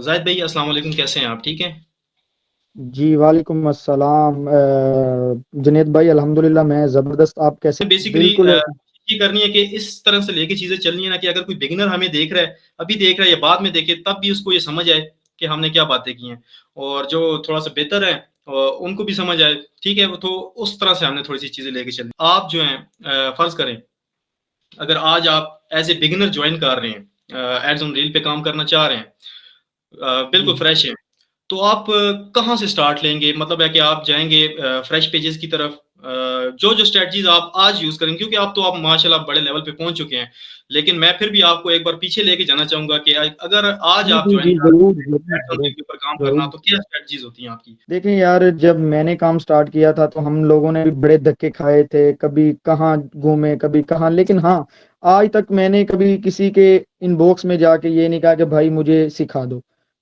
जाहिद भाई अस्सलाम वालेकुम, कैसे हैं आप? ठीक हैं? जी वालेकुम अस्सलाम। जुनेद भाई अल्हम्दुलिल्लाह मैं ज़बरदस्त। आप कैसे? बेसिकली बिल्कुल। ये करनी है कि इस तरह से लेके चीजें चलनी है ना, कि अगर कोई बिगिनर हमें देख रहा है, अभी देख रहा है या बाद में देखे, तब भी उसको ये समझ आए कि हमने क्या बातें की हैं। और जो थोड़ा सा बेहतर है उनको भी समझ आए। ठीक है, वो तो उस तरह से हमने थोड़ी सी चीजें लेके चलनी। आप जो हैं, फर्ज करें, अगर आज आप एज ए बिगिनर ज्वाइन कर रहे हैं, एड्स ऑन रील पे काम करना चाह रहे हैं, बिल्कुल जी फ्रेश है, तो आप कहाँ से स्टार्ट लेंगे? मतलब है कि आप जाएंगे फ्रेश पेजेस की तरफ, जो जो स्ट्रेटजीज आप आज यूज करेंगे, क्योंकि आप माशाल्लाह बड़े लेवल पे पहुंच चुके हैं। लेकिन मैं फिर भी आपको एक बार पीछे लेके जाना चाहूंगा कि अगर आज जी आप जी ज्वाइन जी, कर जरूर रहे जरूर हैं जरूर के ऊपर काम करना, जरूर। तो क्या स्ट्रेटजीज होती हैं आपकी? देखें यार, जब मैंने काम स्टार्ट किया था तो हम लोगों ने भी बड़े धक्के खाए थे, कभी कहाँ घूमे कभी कहाँ, लेकिन हाँ, आज तक मैंने कभी किसी के इनबॉक्स में जाके ये नहीं कहा कि भाई मुझे सिखा दो।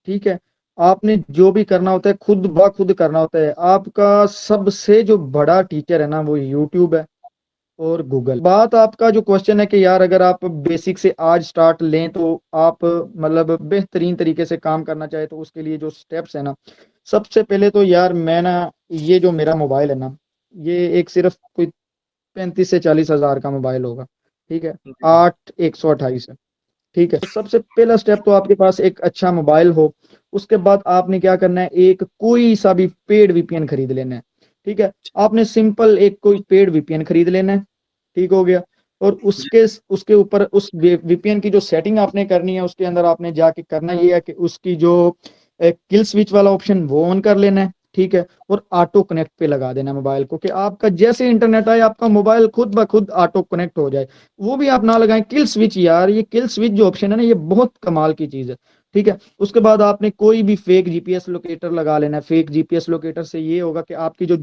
ठीक है। आपने जो भी करना होता है खुद ब खुद करना होता है। आपका सबसे जो बड़ा टीचर है ना, वो यूट्यूब है और गूगल। बात आपका जो क्वेश्चन है कि यार अगर आप बेसिक से आज स्टार्ट लें तो आप मतलब बेहतरीन तरीके से काम करना चाहे तो उसके लिए जो स्टेप्स है ना, सबसे पहले तो यार मैं ना, ये जो मेरा मोबाइल है ना, ये एक सिर्फ कोई 35 से 40 हज़ार का मोबाइल होगा। ठीक है। 8128 है। ठीक है। सबसे पहला स्टेप तो आपके पास एक अच्छा मोबाइल हो। उसके बाद आपने क्या करना है, एक कोई सा भी पेड वीपीएन खरीद लेना है। ठीक है। आपने सिंपल एक कोई पेड वीपीएन खरीद लेना है। ठीक हो गया। और उसके उसके ऊपर उस वीपीएन की जो सेटिंग आपने करनी है, उसके अंदर आपने जाके करना ये है कि उसकी जो किल स्विच वाला ऑप्शन वो ऑन कर लेना है। ठीक है। और ऑटो कनेक्ट पे लगा देना मोबाइल को, कि आपका जैसे इंटरनेट आए आपका मोबाइल खुद ब खुद ऑटो कनेक्ट हो जाए। वो भी आप ना लगाएं किल स्विच। यार ये किल स्विच जो ऑप्शन है ना, ये बहुत कमाल की चीज है। ठीक है। उसके बाद आपने कोई भी फेक जीपीएस लोकेटर लगा लेना है। फेक जीपीएस लोकेटर से ये होगा कि आपकी जो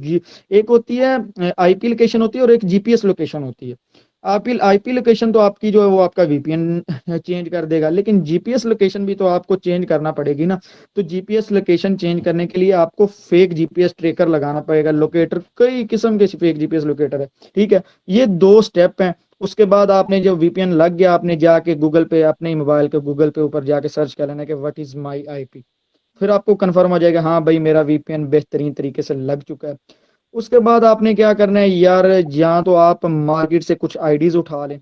एक होती है आईपी लोकेशन होती है और एक जीपीएस लोकेशन होती है। आईपी आईपी लोकेशन तो आपकी जो है वो आपका वीपीएन चेंज कर देगा, लेकिन जीपीएस लोकेशन भी तो आपको चेंज करना पड़ेगी ना। तो जीपीएस लोकेशन चेंज करने के लिए आपको फेक जीपीएस ट्रेकर लगाना पड़ेगा। लोकेटर कई किस्म के फेक जीपीएस लोकेटर है। ठीक है। ये दो स्टेप हैं। उसके बाद आपने जब वीपीएन लग गया, आपने जाके गूगल पे, अपने ही मोबाइल के गूगल पे ऊपर जाके सर्च कर लेना कि व्हाट इज माई आईपी। फिर आपको कंफर्म हो जाएगा हाँ भाई मेरा वीपीएन बेहतरीन तरीके से लग चुका है। उसके बाद आपने क्या करना है यार, या तो आप मार्केट से कुछ आईडीज उठा लें,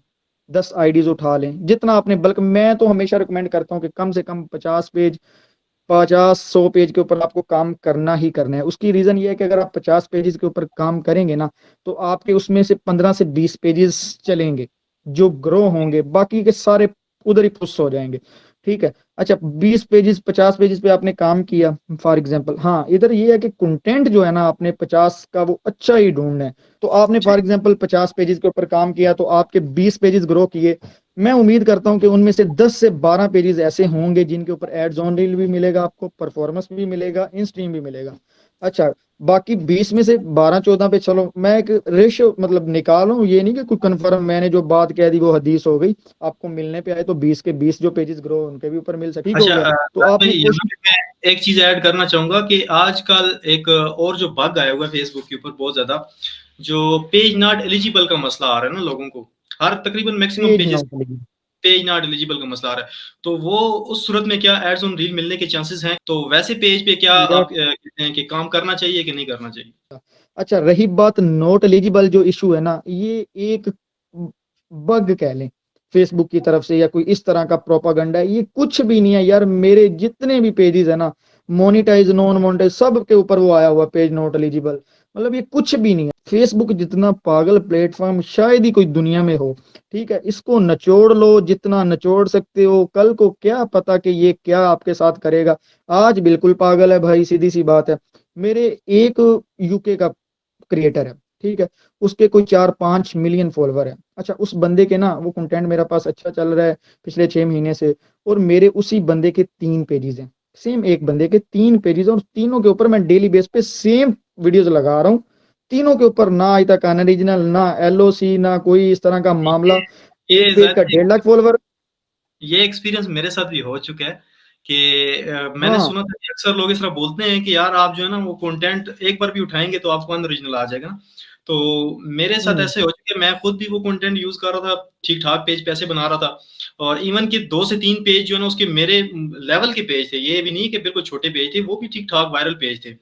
10 आईडीज उठा लें जितना आपने बल्क। मैं तो हमेशा रिकमेंड करता हूँ कि कम से कम 50 पेज, 50-100 पेज के ऊपर आपको काम करना ही करना है। उसकी रीजन ये है कि अगर आप 50 पेजेस के ऊपर काम करेंगे ना, तो आपके उसमें से 15 से 20 पेजेस चलेंगे जो ग्रो होंगे, बाकी के सारे उधर ही पुश हो जाएंगे। ठीक है। अच्छा, 20 पेजेस 50 पेजेस पे आपने काम किया फॉर एग्जाम्पल, हाँ इधर ये है कि कंटेंट जो है ना आपने 50 का वो अच्छा ही ढूंढना है। तो आपने फॉर एग्जाम्पल 50 पेजेस के ऊपर काम किया तो आपके 20 पेजेस ग्रो किए। मैं उम्मीद करता हूं कि उनमें से 10 से 12 पेजेस ऐसे होंगे जिनके ऊपर एड्स ऑन रील भी मिलेगा, आपको परफॉर्मेंस भी मिलेगा, इन स्ट्रीम भी मिलेगा। अच्छा, बाकी 20 में से 12-14 पे चलो मैं एक रेशियो मतलब निकालूं, ये नहीं कि कोई कंफर्म मैंने जो बात कह दी वो हदीस हो गई। आपको मिलने पे आए तो 20 के 20 जो पेजेस ग्रो उनके भी ऊपर मिल सके। ठीक हो अच्छा, गया। तो भाई आपने यहाँ कोशिश। पे मैं एक चीज ऐड करना चाहूंगा कि आजकल एक और जो बग आया हुआ है फेसबुक के ऊपर बहुत ज्यादा, जो पेज नॉट एलिजिबल का मसला आ रहा है ना लोगों को, हर तकरीबन मैक्सिमम पेज पेजेस नॉट लगी। पेज नॉट एलिजिबल का मसला आ रहा है। तो वो उस सूरत में क्या एड्स ऑन रील मिलने के चांसेस हैं? तो वैसे पेज पे क्या यार आप कहते हैं कि काम करना चाहिए कि नहीं करना चाहिए? अच्छा, रही बात नॉट एलिजिबल जो इशू है ना, ये एक बग कह लें फेसबुक की तरफ से या कोई इस तरह का प्रोपागंडा है, ये कुछ भी नहीं है यार। मेरे जितने भी पेजेस है ना, मोनिटाइज नॉन मोनिटाइज सब के ऊपर वो आया हुआ पेज नॉट एलिजिबल। मतलब ये कुछ भी नहीं है। फेसबुक जितना पागल प्लेटफॉर्म शायद ही कोई दुनिया में हो। ठीक है। इसको नचोड़ लो जितना नचोड़ सकते हो, कल को क्या पता कि ये क्या आपके साथ करेगा। आज बिल्कुल पागल है भाई, सीधी सी बात है। मेरे एक यूके का क्रिएटर है। ठीक है। उसके कोई 4-5 मिलियन फॉलोवर है। अच्छा, उस बंदे के ना वो कंटेंट मेरे पास अच्छा चल रहा है पिछले 6 महीने से। और मेरे उसी बंदे के 3 पेजेस हैं। सेम एक बंदे के 3 पेजेस, और तीनों के ऊपर मैं डेली बेस पे सेम वीडियोस लगा रहा हूँ। तीनों के ऊपर ना आज तक अनरिजिनल, ना एलओसी, ना कोई इस तरह का मामला। एक ये पेज का 1.5 लाख फॉलोवर। ये एक्सपीरियंस मेरे साथ भी हो चुका है कि मैंने हाँ सुना था कि अक्सर लोग इस तरह बोलते हैं कि यार आप जो है ना वो कंटेंट एक बार भी उठाएंगे तो आपको अनओरिजिनल आ जाएगा ना। तो मेरे साथ हम्म ऐसे हो चुके, मैं खुद भी वो कंटेंट यूज कर रहा था, ठीक ठाक पेज पैसे बना रहा था, और इवन कि 2 से 3 पेज जो है ना उसके मेरे लेवल के पेज थे, ये भी नहीं कि बिल्कुल छोटे पेज थे, वो भी ठीक ठाक वायरल पेज थे,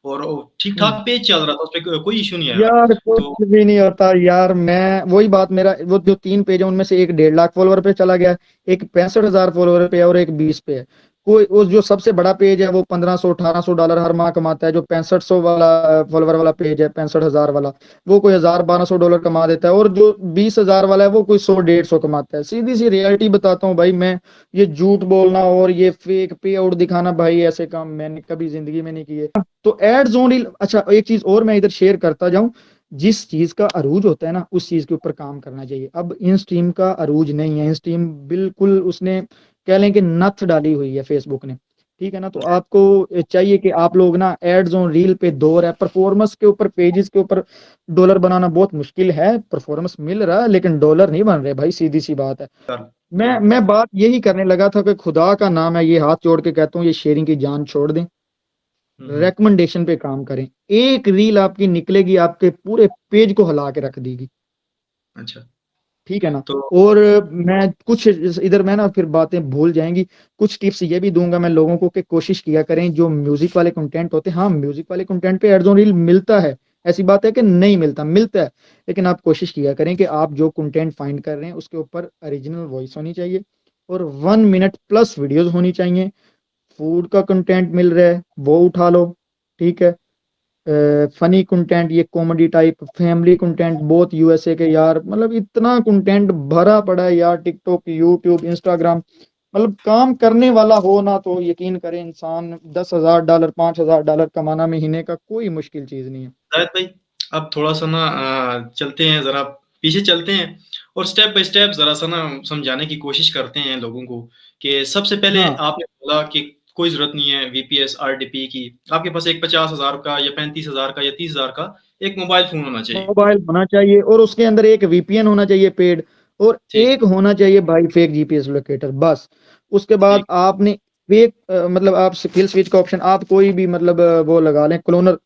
और ठीक हम्म। ठाक पेज चल रहा था, उस पर कोई इशू नहीं आया। यार कुछ तो भी नहीं होता यार, मैं वही बात, मेरा वो जो 3 पेज है उनमें से एक 1.5 लाख फॉलोवर पे चला गया, एक 65,000 फॉलोवर पे है, और एक 20 पे है। कोई वो जो सबसे बड़ा पेज है वो 1,500 1,800 डॉलर हर माह कमाता है। जो 6500 वाला फॉलोवर वाला पेज है, 65,000 वाला, वो कोई 1,000 1,200 डॉलर कमा देता है। और जो 20,000 वाला है वो कोई 100 150 कमाता है। सीधी सी रियलिटी बताता हूँ भाई मैं, ये झूठ बोलना और ये फेक पे आउट दिखाना, भाई ऐसे काम मैंने कभी जिंदगी में नहीं किए। तो एड्स ऑन रील, अच्छा एक चीज और मैं इधर शेयर करता जाऊं, जिस चीज का अरूज होता है ना उस चीज के ऊपर काम करना चाहिए। अब इन स्ट्रीम का अरूज नहीं है, इन स्ट्रीम बिल्कुल उसने कह लें कि नथ डाली हुई है फेसबुक ने, ठीक है ना। तो आपको चाहिए कि आप लोग ना एड्स ऑन रील पे दौर है, परफॉर्मेंस के ऊपर, पेजेस के ऊपर डॉलर बनाना बहुत मुश्किल है। परफॉर्मेंस मिल रहा है लेकिन डॉलर नहीं बन रहे भाई, सीधी सी बात है। बिल्कुल। मैं बात यही करने लगा था कि खुदा का नाम है, ये हाथ जोड़ के कहता हूँ, ये शेयरिंग की जान छोड़ दें, हम्म। रेकमेंडेशन पे काम करें। एक रील आपकी निकलेगी आपके पूरे पेज को हिला के रख देगी, अच्छा। ठीक है ना। तो और मैं कुछ इधर मैं ना फिर बातें भूल जाएंगी, कुछ टिप्स ये भी दूंगा मैं लोगों को कि कोशिश किया करें जो म्यूजिक वाले कंटेंट होते हैं। हाँ, म्यूजिक वाले कंटेंट पे एड्स ऑन रील मिलता है, ऐसी बात है कि नहीं मिलता, मिलता है। लेकिन आप कोशिश किया करें कि आप जो कंटेंट फाइंड कर रहे हैं उसके ऊपर ओरिजिनल वॉइस होनी चाहिए, और 1 मिनट प्लस वीडियोस होनी चाहिए। फूड का कंटेंट मिल रहा है वो उठा लो, ठीक है। फनी कंटेंट, ये कॉमेडी टाइप, फैमिली कंटेंट, बहुत यूएसए के यार, मतलब इतना कंटेंट भरा पड़ा है यार, टिकटॉक, यूट्यूब, इंस्टाग्राम। मतलब काम करने वाला हो ना तो यकीन करें इंसान, $10,000 $5,000 कमाना महीने का कोई मुश्किल चीज नहीं है। जायद भाई, अब थोड़ा सा ना चलते हैं, जरा पीछे चलते हैं, और स्टेप बाय स्टेप जरा सा ना समझाने की कोशिश करते हैं लोगों को, कि सबसे पहले हाँ, आपने बोला कि कोई जरूरत नहीं है वीपीएस आरडीपी की, आपके पास एक 50,000 का या 35,000 का या 30,000 का एक मोबाइल फोन होना चाहिए। मोबाइल होना चाहिए और उसके अंदर एक वीपीएन होना चाहिए पेड, और ठीक। एक होना चाहिए भाई फेक जीपीएस लोकेटर, बस। उसके बाद ठीक। आपने फेक मतलब आप किल स्विच का ऑप्शन, आप कोई भी मतलब वो लगा लें, क्लोनर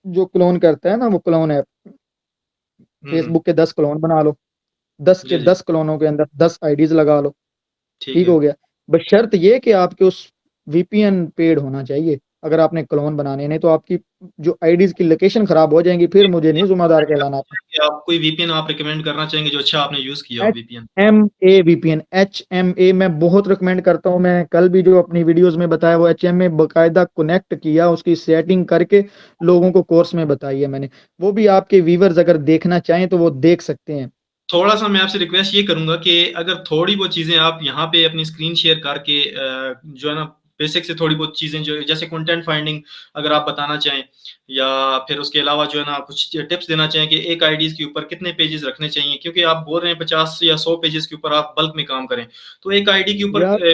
जो क्लोन करता है ना, वो क्लोन ऐप, हम्म। फेसबुक के 10 क्लोन बना लो, 10 के जी जी। 10 क्लोनों के अंदर 10 आईडीज लगा लो, ठीक ठीक है। हो गया। बस शर्त ये कि आपके उस वीपीएन पेड होना चाहिए, अगर आपने क्लोन बनाने, नहीं तो आपकी जो आईडीज की लोकेशन खराब हो जाएंगी, फिर मुझे नहीं जिम्मेदार कहलाना। कि आप कोई वीपीएन आप रिकमेंड करना चाहेंगे जो अच्छा आपने यूज किया हो H VPN? M A VPN, HMA मैं बहुत रिकमेंड करता हूँ। मैं कल भी जो अपनी वीडियोस में बताया वो HMA बकायदा कनेक्ट किया, उसकी सेटिंग करके लोगों को कोर्स में बताई है मैंने। वो भी आपके व्यूवर्स अगर देखना चाहें तो वो देख सकते हैं। थोड़ा सा मैं आपसे रिक्वेस्ट ये करूंगा कि अगर थोड़ी बहुत चीजें आप यहाँ पे अपनी स्क्रीन शेयर करके जो है ना बेसिक से थोड़ी बहुत चीजें जो जैसे कंटेंट फाइंडिंग अगर आप बताना चाहें, या फिर उसके अलावा जो है ना कुछ टिप्स देना चाहें कि एक आईडीज के ऊपर कितने पेजेस रखने चाहिए, क्योंकि आप बोल रहे हैं 50 या 100 पेजेस के ऊपर आप बल्क में काम करें, तो एक आईडी के ऊपर यार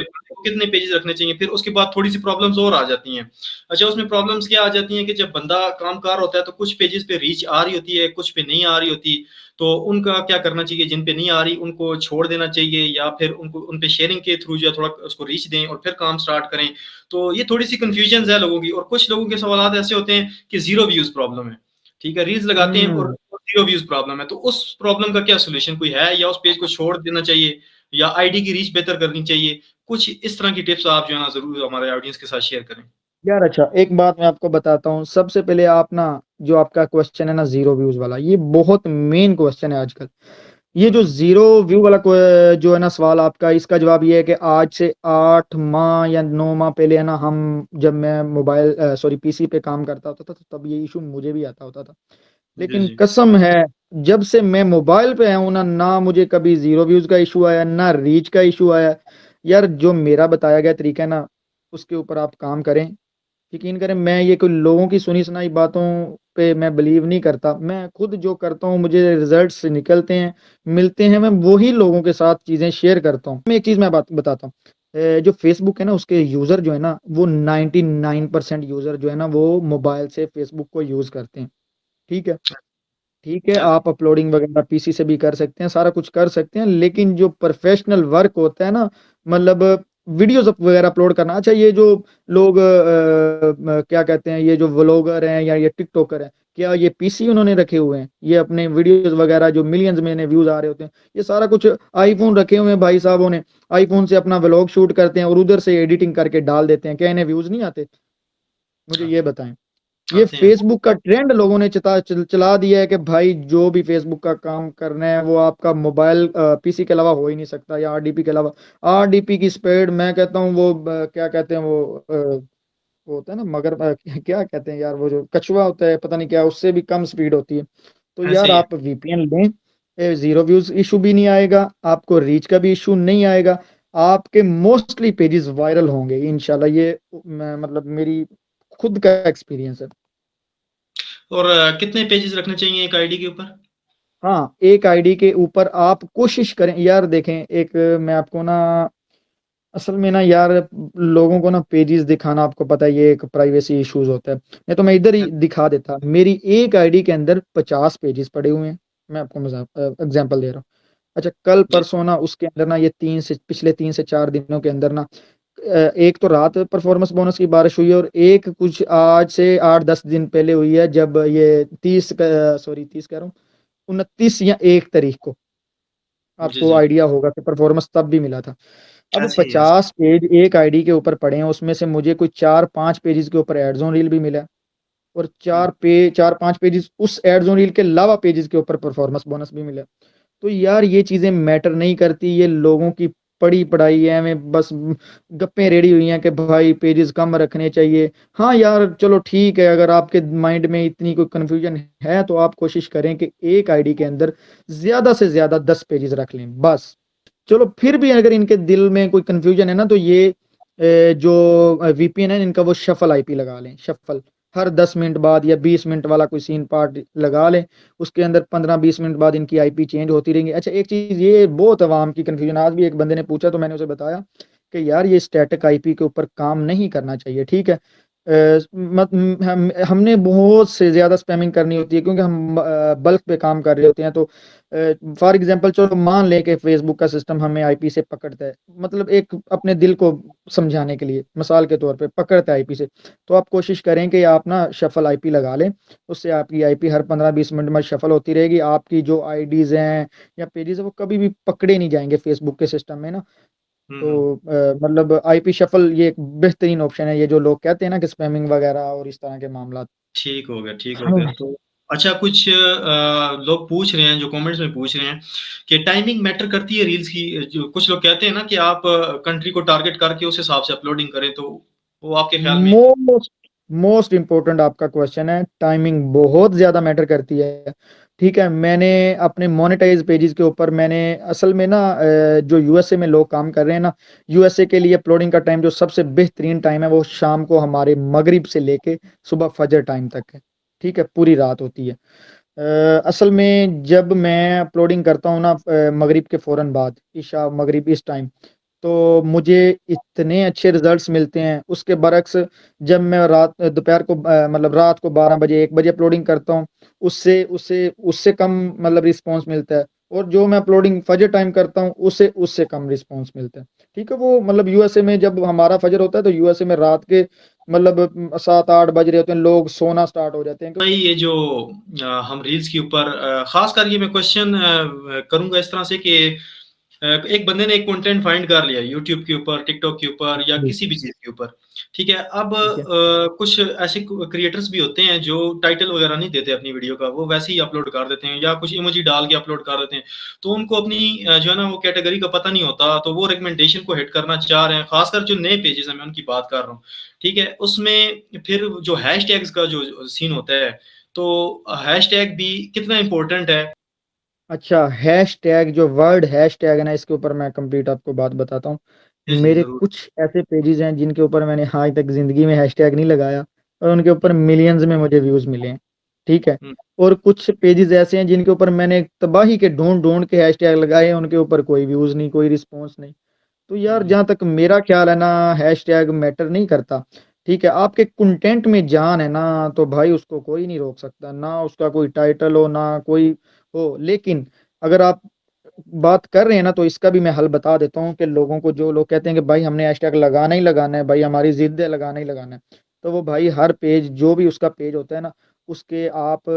कितने पेजेस रखने चाहिए? फिर उसके बाद थोड़ी सी प्रॉब्लम्स और आ जाती हैं। अच्छा, उसमें प्रॉब्लम्स क्या आ जाती हैं कि जब बंदा काम कर होता है तो कुछ पेजेस पे रीच आ रही होती है, कुछ पे नहीं आ रही होती, तो उनका क्या करना चाहिए? जिन पे नहीं आ रही उनको छोड़ देना चाहिए, या फिर उनको उन पे शेयरिंग के थ्रू जो है थोड़ा उसको रीच दें और फिर काम स्टार्ट करें। तो ये थोड़ी सी कंफ्यूजन है लोगों की, और कुछ लोगों के सवाल ऐसे होते हैं कि जीरो व्यूज प्रॉब्लम है, ठीक है, रील्स लगाते हैं और हम्म जीरो व्यूज प्रॉब्लम है, तो उस प्रॉब्लम का क्या सोल्यूशन कोई है, या उस पेज को छोड़ देना चाहिए, या आईडी की रीच बेहतर करनी चाहिए? कुछ इस तरह की टिप्स आप जो है ना जरूर हमारे ऑडियंस के साथ शेयर करें। यार, अच्छा एक बात मैं आपको बताता हूँ। सबसे पहले आप ना, जो आपका क्वेश्चन है ना जीरो व्यूज वाला, ये बहुत मेन क्वेश्चन है आजकल। ये जो हम्म। जीरो व्यू वाला जो है ना सवाल आपका, इसका जवाब ये है कि आज से 8 माह या 9 माह पहले है ना, हम जब मैं मोबाइल सॉरी पीसी पे काम करता होता था तो तब ये इशू मुझे भी आता होता था। जी लेकिन जी। कसम है, जब से मैं मोबाइल पे आया हूं ना, ना मुझे कभी जीरो व्यूज का इशू आया, ना रीच का इशू आया। यार जो मेरा बताया गया तरीका है ना, उसके ऊपर आप काम करें, यकीन करें। मैं ये कोई लोगों की सुनी सुनाई बातों पे मैं बिलीव नहीं करता। मैं खुद जो करता हूँ मुझे रिजल्ट्स निकलते हैं, मिलते हैं, मैं वही लोगों के साथ चीजें शेयर करता हूँ। मैं एक चीज मैं बात बताता हूँ, जो फेसबुक है ना उसके यूजर जो है ना, वो 99% यूजर जो है ना वो मोबाइल से फेसबुक को यूज करते हैं, ठीक है। ठीक है, अच्छा। आप अपलोडिंग वगैरह पीसी से भी कर सकते हैं, सारा कुछ कर सकते हैं, लेकिन जो प्रोफेशनल वर्क होता है ना, मतलब वीडियोस वगैरह अपलोड करना। अच्छा, ये जो लोग क्या कहते हैं, ये जो व्लॉगर हैं या ये टिकटॉकर हैं, क्या ये पीसी उन्होंने रखे हुए हैं? ये अपने वीडियोस वगैरह जो मिलियंस में व्यूज आ रहे होते हैं, ये सारा कुछ आईफोन रखे हुए हैं भाई साहबों ने, आईफोन से अपना व्लॉग शूट करते हैं और उधर से एडिटिंग करके डाल देते हैं। क्या इन्हें व्यूज नहीं आते? मुझे ये आते बताएं। ये आते हैं। फेसबुक का ट्रेंड लोगों ने चला दिया है कि भाई जो भी फेसबुक का काम करना है वो आपका मोबाइल पीसी के अलावा हो ही नहीं सकता, या आरडीपी के अलावा। आरडीपी की स्पीड मैं कहता हूँ वो क्या कहते हैं वो होता है ना मगर क्या कहते हैं यार, वो जो कछुआ होता है पता नहीं क्या, उससे भी कम स्पीड होती है। तो ऐसे यार ही है। आप वीपीएन लें, जीरो व्यूज इशू भी नहीं आएगा, आपको रीच का भी इशू नहीं आएगा, आपके मोस्टली पेजेस वायरल होंगे इंशाल्लाह। ये मतलब मेरी खुद का एक्सपीरियंस है। और कितने पेजेस रखने चाहिए एक आईडी के ऊपर? हाँ, एक आईडी के ऊपर आप कोशिश करें यार, देखें एक मैं आपको ना, असल में ना यार, लोगों को ना पेजेस दिखाना आपको पता है ये एक प्राइवेसी इश्यूज होता है, नहीं तो मैं इधर ही दिखा देता। मेरी एक आईडी के अंदर 50 पेजेस पड़े हुए हैं, मैं आपको एग्जांपल दे रहा हूँ। अच्छा, कल जी। परसों ना उसके अंदर ना ये पिछले 3 से 4 दिनों के अंदर ना एक तो रात परफॉर्मेंस बोनस की बारिश हुई है, और एक कुछ आज से 8-10 दिन पहले हुई है, जब ये 30 कह रहा हूँ, 29 या 1 तारीख को जी आपको जी। आइडिया होगा कि परफॉर्मेंस तब भी मिला था। अब ऐसे ही है, ऐसे 50 पेज एक आईडी के ऊपर पड़े हैं, उसमें से मुझे कोई 4-5 पेजेस के ऊपर एड जोन रील भी मिला, और ही। 4-5 पेजेस उस एड जोन रील के अलावा पेजेस के ऊपर परफॉर्मेंस बोनस भी मिला। तो यार ये चीजें मैटर नहीं करती, ये लोगों की पड़ी पढ़ाई है, हमें बस गप्पे रेडी हुई हैं कि भाई पेजेस कम रखने चाहिए। हाँ यार चलो ठीक है, अगर आपके माइंड में इतनी कोई कंफ्यूजन है तो आप कोशिश करें कि एक आईडी के अंदर ज्यादा से ज्यादा 10 पेजेस रख लें बस। चलो फिर भी अगर इनके दिल में कोई कंफ्यूजन है ना, तो ये जो वीपीएन है इनका, वो शफल आईपी लगा लें, शफल। हर 10 मिनट बाद या 20 मिनट वाला कोई सीन पार्ट लगा लें, उसके अंदर 15-20 मिनट बाद इनकी आईपी चेंज होती रहेंगी। अच्छा, एक चीज ये बहुत अवाम की कंफ्यूजन, आज भी एक बंदे ने पूछा तो मैंने उसे बताया कि यार ये स्टैटिक आईपी के ऊपर काम नहीं करना चाहिए, ठीक है। हमने बहुत से ज्यादा स्पैमिंग करनी होती है, क्योंकि हम बल्क पे काम कर रहे होते हैं। तो फॉर एग्जांपल चलो मान लें कि फेसबुक का सिस्टम हमें आईपी से पकड़ता है, मतलब एक अपने दिल को समझाने के लिए मिसाल के तौर पे पकड़ता है आईपी से, तो आप कोशिश करें कि आप ना शफल आईपी लगा लें। उससे आपकी आईपी हर 15-20 मिनट में शफल होती रहेगी, आपकी जो आईडीज हैं या पेजेस है वो कभी भी पकड़े नहीं जाएंगे फेसबुक के सिस्टम में ना। हम्म। तो मतलब आईपी शफल ये एक बेहतरीन ऑप्शन है, ये जो लोग कहते हैं ना कि स्पैमिंग वगैरह और इस तरह के मामला। ठीक हो गया, ठीक हो हाँ। गया। तो अच्छा, कुछ लोग पूछ रहे हैं, जो कमेंट्स में पूछ रहे हैं कि टाइमिंग मैटर करती है रील्स की। जो कुछ लोग कहते हैं ना कि आप कंट्री को टारगेट करके उस हिसाब से अपलोडिंग करें, तो वो आपके ख्याल में? मोस्ट मोस्ट इम्पोर्टेंट आपका क्वेश्चन है, टाइमिंग बहुत ज्यादा मैटर करती है। ठीक है, मैंने अपने मोनेटाइज पेजेस के ऊपर मैंने असल में ना जो यूएसए में लोग काम कर रहे हैं ना, यूएसए के लिए अपलोडिंग का टाइम जो सबसे बेहतरीन टाइम है वो शाम को हमारे मगरिब से लेके सुबह फजर टाइम तक है। ठीक है, पूरी रात होती है। असल में जब मैं अपलोडिंग करता हूँ ना मगरिब के फौरन बाद, ईशा मगरिब इस टाइम, तो मुझे इतने अच्छे रिजल्ट्स मिलते हैं। उसके बरक्स जब मैं रात दोपहर को मतलब रात को 12 बजे 1 बजे अपलोडिंग करता हूँ, उससे उससे उससे कम मतलब रिस्पॉन्स मिलता है। और जो मैं अपलोडिंग फजर टाइम करता हूँ उससे उससे कम रिस्पॉन्स मिलता है। ठीक है, वो मतलब यूएसए में जब हमारा फजर होता है तो यूएसए में रात के मतलब 7-8 बज रहे होते हैं, लोग सोना स्टार्ट हो जाते हैं। भाई ये जो हम रील्स के ऊपर खास कर ये मैं क्वेश्चन करूंगा इस तरह से कि एक बंदे ने एक कंटेंट फाइंड कर लिया यूट्यूब के ऊपर, टिकटॉक के ऊपर, या जी, किसी भी चीज के ऊपर। ठीक है, अब ठीक है। कुछ ऐसे क्रिएटर्स भी होते हैं जो टाइटल वगैरह नहीं देते अपनी वीडियो का, वो वैसे ही अपलोड कर देते हैं या कुछ इमोजी डाल के अपलोड कर देते हैं। तो उनको अपनी जो है ना वो कैटेगरी का पता नहीं होता, तो वो रिकमेंडेशन को हिट करना चाह रहे हैं, खासकर जो नए पेजेस हैं, मैं उनकी बात कर रहा हूँ। ठीक है, उसमें फिर जो हैशटैग्स का जो सीन होता है, तो हैशटैग भी कितना इंपॉर्टेंट है? अच्छा, हैशटैग, जो वर्ड हैशटैग है ना, इसके ऊपर मैं कंप्लीट आपको बात बताता हूँ। जी जी मेरे जरूर। कुछ ऐसे पेजेस हैं जिनके ऊपर मैंने आज तक जिंदगी में हैशटैग नहीं लगाया, और उनके ऊपर मिलियंस में मुझे व्यूज मिले हैं। ठीक है, हम्म, और कुछ पेजेस ऐसे हैं जिनके ऊपर मैंने तबाही के ढूंढ ढूंढ के हैशटैग लगाए हैं, उनके ऊपर कोई व्यूज नहीं, कोई रिस्पॉन्स नहीं। तो यार हम्म, जहां तक मेरा ख्याल है ना, हैशटैग मैटर नहीं करता। ठीक है, आपके कंटेंट में जान है ना, तो भाई उसको कोई नहीं रोक सकता, ना उसका कोई टाइटल हो ना कोई हो। लेकिन अगर आप बात कर रहे हैं ना, तो इसका भी मैं हल बता देता हूँ कि लोगों को, जो लोग कहते हैं कि भाई हमने हैशटैग लगाना ही लगाना है, भाई हमारी जिद है लगाना ही लगाना है, तो वो भाई हर पेज, जो भी उसका पेज होता है ना, उसके आप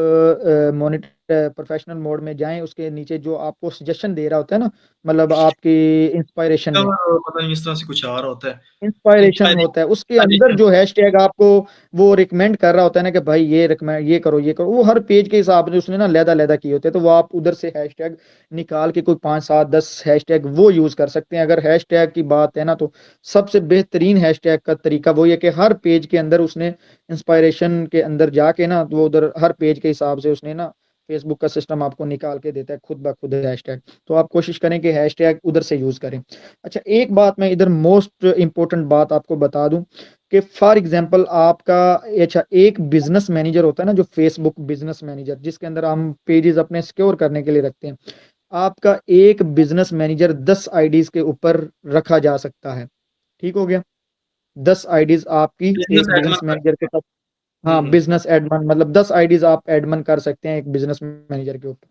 मॉनिटर प्रोफेशनल मोड में जाएं, उसके नीचे जो आपको सजेशन दे रहा होता है ना, मतलब आपकी इंस्पायरेशन में पता नहीं, इस तरह से कुछ आ रहा होता है। इंस्पायरेशन होता है, उसके अंदर इंस्पायरेशन। जो हैशटैग आपको वो रिकमेंड कर रहा होता है ना कि भाई ये रिकमेंड, ये करो ये करो, वो हर पेज के हिसाब से उसने ना लहदा लहदा किए होते हैं, तो वो आप उधर से हैशटैग निकाल के कोई 5 7 10 हैशटैग वो यूज कर सकते हैं। अगर हैशटैग की बात है ना, तो सबसे बेहतरीन हैशटैग का तरीका वो है कि हर पेज के अंदर उसने इंस्पायरेशन के अंदर जाके ना, तो वो उधर हर पेज के हिसाब से उसने ना, फेसबुक का सिस्टम आपको निकाल के देता है खुद ब खुद हैशटैग। तो आप कोशिश करें कि हैशटैग उधर से यूज करें। अच्छा, एक बात मैं इधर मोस्ट इंपॉर्टेंट बात आपको बता दूं कि फॉर एग्जांपल आपका, अच्छा, एक बिजनेस मैनेजर होता है ना, जो फेसबुक बिजनेस मैनेजर, जिसके अंदर हम पेजेस अपने सिक्योर करने के लिए रखते हैं, आपका एक बिजनेस मैनेजर 10 आईडीज के ऊपर रखा जा सकता है। ठीक हो गया? 10 आईडीज आपकी बिजनेस एक बिजनेस एडमन मैनेजर के रखते साथ, हैं। हाँ, बिजनेस एडमन, मतलब 10 आईडीज आप एडमन कर सकते हैं एक बिजनेस मैनेजर के ऊपर।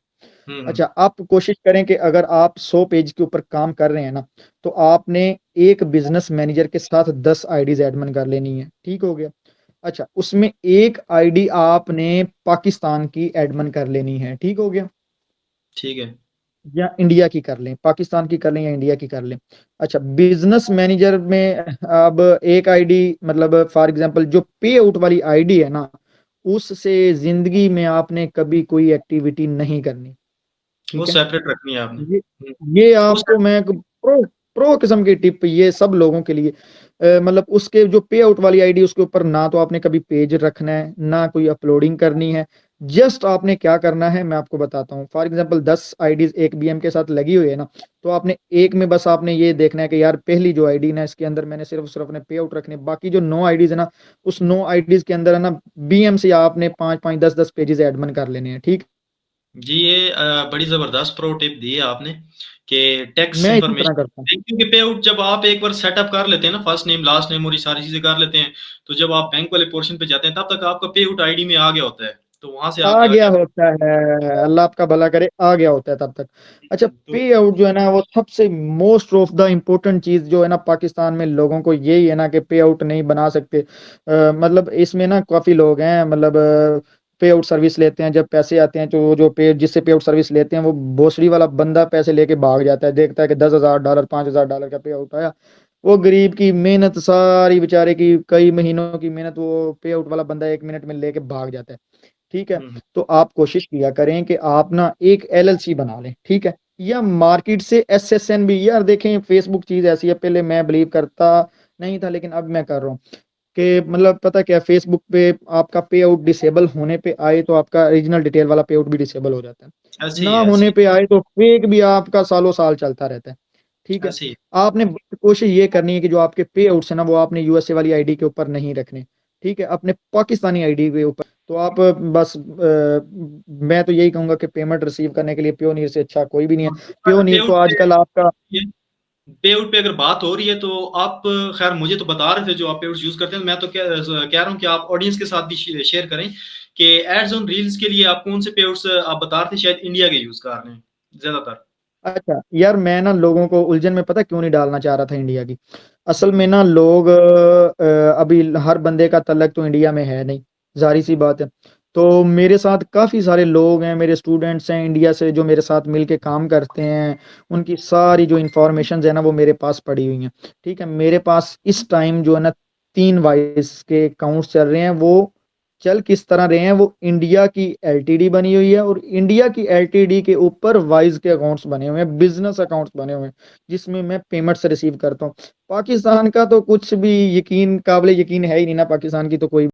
हम्म। अच्छा, आप कोशिश करें कि अगर आप 100 पेज के ऊपर काम कर रहे हैं ना, तो आपने एक बिजनेस मैनेजर के साथ 10 आईडीज एडमन कर लेनी है। ठीक हो गया? अच्छा, उसमें एक आईडी आपने पाकिस्तान की एडमन कर लेनी है। ठीक हो गया? ठीक है। या इंडिया की कर लें, पाकिस्तान की कर लें या इंडिया की कर लें। अच्छा, बिजनेस मैनेजर में अब एक आईडी, मतलब फॉर एग्जांपल जो पे आउट वाली आईडी है ना, उससे जिंदगी में आपने कभी कोई एक्टिविटी नहीं करनी। वो ठीक है? सेपरेट रखनी है आपने। ये ये वो आपको मैं एक प्रो किस्म की टिप, ये सब लोगों के लिए, मतलब उसके जो पे आउट वाली आईडी, उसके ऊपर ना तो आपने कभी पेज रखना है, ना कोई अपलोडिंग करनी है। जस्ट आपने क्या करना है, मैं आपको बताता हूँ। फॉर एग्जांपल 10 आईडीज एक बीएम के साथ लगी हुई है ना, तो आपने एक में बस आपने ये देखना है कि यार पहली जो आईडी ना, इसके अंदर मैंने सिर्फ सिर्फ अपने पे आउट रखने, बाकी जो 9 आईडीज है ना, उस 9 आईडीज के अंदर है ना, बीएम से आपने 5 5 10 10 पेजेस एडमन कर लेने हैं। ठीक? जी, ये बड़ी जबरदस्त प्रो टिप दी है आपने कि टैक्स मैं इसी तरह इंफॉर्मेशन, करता हूँ। क्योंकि पे आउट जब आप एक बार सेटअप कर लेते हैं ना, फर्स्ट नेम लास्ट नेम और ये सारी चीजें कर लेते हैं, तो जब आप बैंक वाले पोर्शन पे जाते हैं तब तक आपका पे आउट आईडी में आ गया होता है, तो वहां से आप आ जाके गया होता है, अल्लाह आपका भला करे, आ गया होता है तब तक। अच्छा, तो पे आउट जो है ना, वो सबसे मोस्ट ऑफ द इम्पोर्टेंट चीज जो है ना, पाकिस्तान में लोगों को यही है ना कि पे आउट नहीं बना सकते। मतलब इसमें ना काफी लोग हैं, मतलब पे आउट सर्विस लेते हैं, जब पैसे आते हैं तो जो पे जिससे पे आउट सर्विस लेते हैं, वो भोसड़ी वाला बंदा पैसे लेके भाग जाता है, देखता है कि $10,000 $5,000 का पे आउट आया। वो गरीब की मेहनत सारी, बेचारे की कई महीनों की मेहनत, वो पे आउट वाला बंदा 1 मिनट में लेके भाग जाता है। ठीक है? हम्म, तो आप कोशिश किया करें कि आप ना एक एलएलसी बना लें। ठीक है? या मार्केट से एसएसएन भी, यार देखें, फेसबुक चीज ऐसी है, पहले मैं बिलीव करता नहीं था, लेकिन अब मैं कर रहा हूँ कि मतलब पता क्या, फेसबुक पे आपका पे आउट डिसेबल होने पे आए तो आपका ओरिजिनल डिटेल वाला पे आउट भी डिसेबल हो जाता है, ऐसे ही ना है, ऐसे होने ही पे आए तो फेक भी आपका सालों साल चलता रहता है। ठीक है? ऐसे ही। आपने कोशिश ये करनी है कि जो आपके पे आउट्स है ना, वो आपने यूएसए वाली आईडी के ऊपर नहीं रखने। ठीक है? अपने पाकिस्तानी आईडी के ऊपर। तो आप बस मैं तो यही कहूंगा कि पेमेंट रिसीव करने के लिए प्योनीर से अच्छा कोई भी नहीं है। पे प्योनीर तो आउट आजकल आपका, पे आउट पे अगर बात हो रही है तो आप, खैर मुझे तो बता रहे थे जो आप पे आउट यूज करते हैं, मैं तो क्या कह रहा हूँ कि आप ऑडियंस के साथ भी शेयर करें कि एड्स ऑन रील्स के लिए आप कौन से पे आउट्स आप बता रहे थे, शायद इंडिया के यूज कर रहे हैं ज्यादातर। अच्छा यार, मैं ना लोगों को उलझन में पता क्यों नहीं डालना चाह रहा था इंडिया की। असल में हम्म। ना लोग अभी हर बंदे का तलक तो इंडिया में है नहीं, जारी सी बात है। तो मेरे साथ काफी सारे लोग हैं, मेरे स्टूडेंट्स हैं इंडिया से, जो मेरे साथ मिलके काम करते हैं, उनकी सारी जो इंफॉर्मेशन है ना, वो मेरे पास पड़ी हुई हैं। ठीक है? मेरे पास इस टाइम जो है ना, 3 वाइस के अकाउंट्स चल रहे हैं। वो चल किस तरह रहे हैं, वो इंडिया की एलटीडी बनी हुई है, और इंडिया की एलटीडी के ऊपर वाइज के अकाउंट्स बने हुए हैं, बिजनेस अकाउंट्स बने हुए हैं, जिसमें मैं पेमेंट से रिसीव करता हूँ। पाकिस्तान का तो कुछ भी यकीन काबिल यकीन है ही नहीं ना, पाकिस्तान की तो कोई